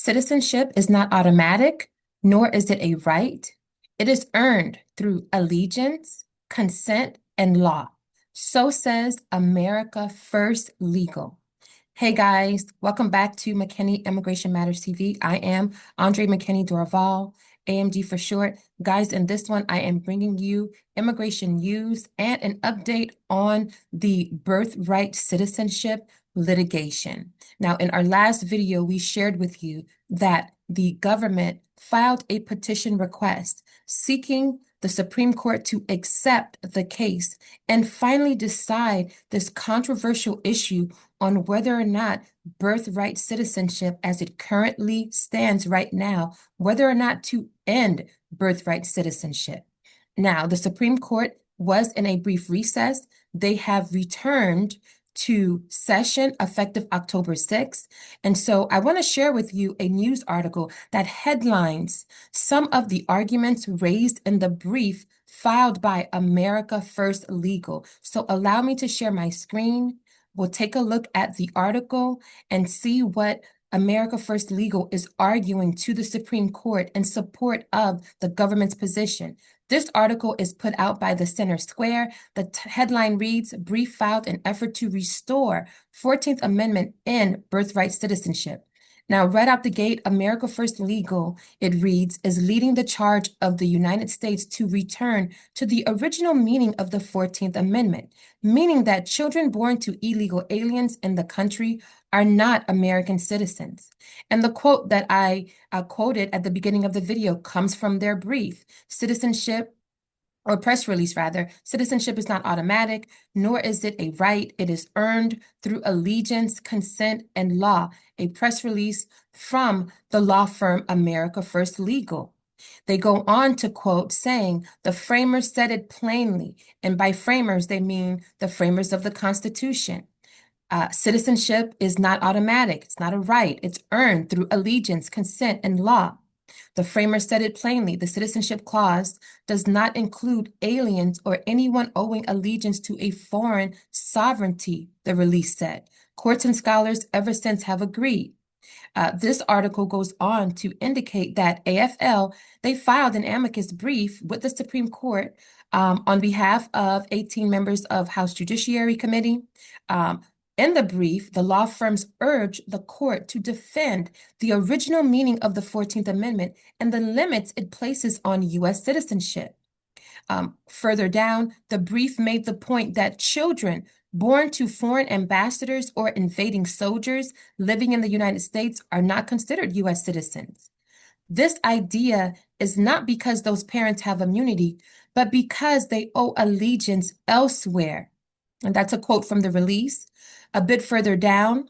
Citizenship is not automatic, nor is it a right. It is earned through allegiance, consent, and law. So says America First Legal. Hey guys, welcome back to McKinney Immigration Matters TV. I am Andre McKinney Dorval, AMD for short. Guys, in this one, I am bringing you immigration news and an update on the birthright citizenship litigation. Now, in our last video, we shared with you that the government filed a petition request seeking the Supreme Court to accept the case and finally decide this controversial issue on whether or not birthright citizenship, as it currently stands right now, whether or not to end birthright citizenship. Now, the Supreme Court was in a brief recess. They have returned to session effective October 6th. And so I want to share with you a news article that headlines some of the arguments raised in the brief filed by America First Legal. So allow me to share my screen. We'll take a look at the article and see what America First Legal is arguing to the Supreme Court in support of the government's position. This article is put out by the Center Square. The headline reads, "Brief filed in effort to restore 14th Amendment in birthright citizenship." Now, right out the gate, America First Legal, it reads, is leading the charge of the United States to return to the original meaning of the 14th Amendment, meaning that children born to illegal aliens in the country are not American citizens. And the quote that I quoted at the beginning of the video comes from their brief. Press release rather, citizenship is not automatic, nor is it a right. It is earned through allegiance, consent, and law. A press release from the law firm America First Legal. They go on to quote saying, "The framers said it plainly," and by framers, they mean the framers of the Constitution. Citizenship is not automatic. It's not a right. It's earned through allegiance, consent, and law. The framers said it plainly. The Citizenship Clause does not include aliens or anyone owing allegiance to a foreign sovereignty, the release said. Courts and scholars ever since have agreed. This article goes on to indicate that AFL, they filed an amicus brief with the Supreme Court on behalf of 18 members of House Judiciary Committee. In the brief, the law firms urge the court to defend the original meaning of the 14th Amendment and the limits it places on U.S. citizenship. Further down, the brief made the point that children born to foreign ambassadors or invading soldiers living in the United States are not considered U.S. citizens. This idea is not because those parents have immunity, but because they owe allegiance elsewhere. And that's a quote from the release. A bit further down,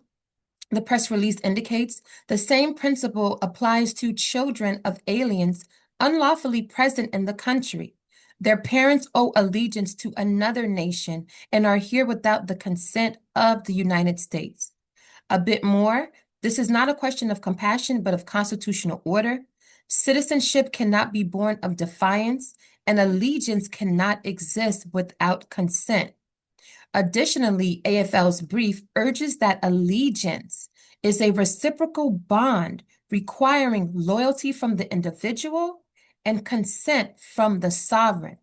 the press release indicates the same principle applies to children of aliens unlawfully present in the country. Their parents owe allegiance to another nation and are here without the consent of the United States. A bit more, this is not a question of compassion, but of constitutional order. Citizenship cannot be born of defiance, and allegiance cannot exist without consent. Additionally, AFL's brief urges that allegiance is a reciprocal bond requiring loyalty from the individual and consent from the sovereign.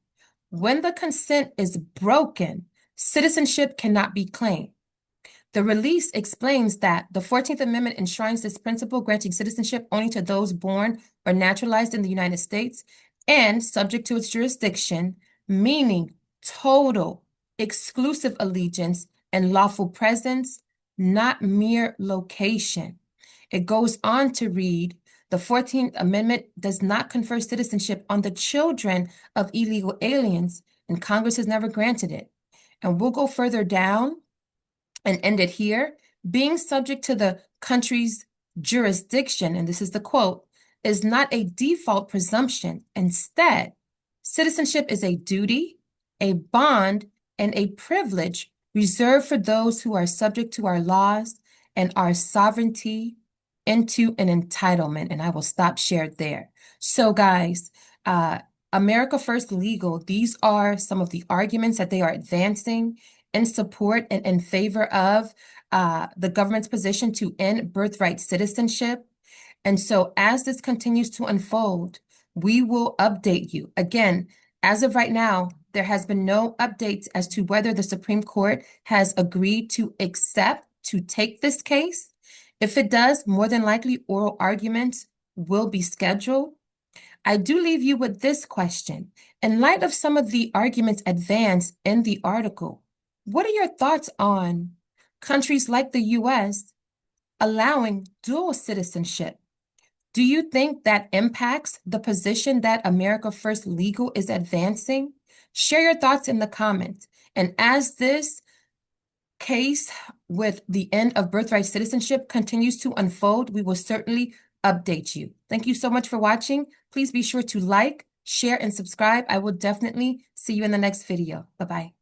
When the consent is broken, citizenship cannot be claimed. The release explains that the 14th Amendment enshrines this principle, granting citizenship only to those born or naturalized in the United States and subject to its jurisdiction, meaning total exclusive allegiance and lawful presence, not mere location. It goes on to read, the 14th Amendment does not confer citizenship on the children of illegal aliens, and Congress has never granted it. And we'll go further down and end it here. Being subject to the country's jurisdiction, and this is the quote, is not a default presumption. Instead, citizenship is a duty, a bond, and a privilege reserved for those who are subject to our laws and our sovereignty into an entitlement. And I will stop share there. So guys, America First Legal, these are some of the arguments that they are advancing in support and in favor of the government's position to end birthright citizenship. And so as this continues to unfold, we will update you. Again, as of right now, there has been no updates as to whether the Supreme Court has agreed to accept to take this case. If it does, more than likely oral arguments will be scheduled. I do leave you with this question. In light of some of the arguments advanced in the article, what are your thoughts on countries like the US allowing dual citizenship? Do you think that impacts the position that America First Legal is advancing? Share your thoughts in the comments. And as this case with the end of birthright citizenship continues to unfold, we will certainly update you. Thank you so much for watching. Please be sure to like, share, and subscribe. I will definitely see you in the next video. Bye-bye.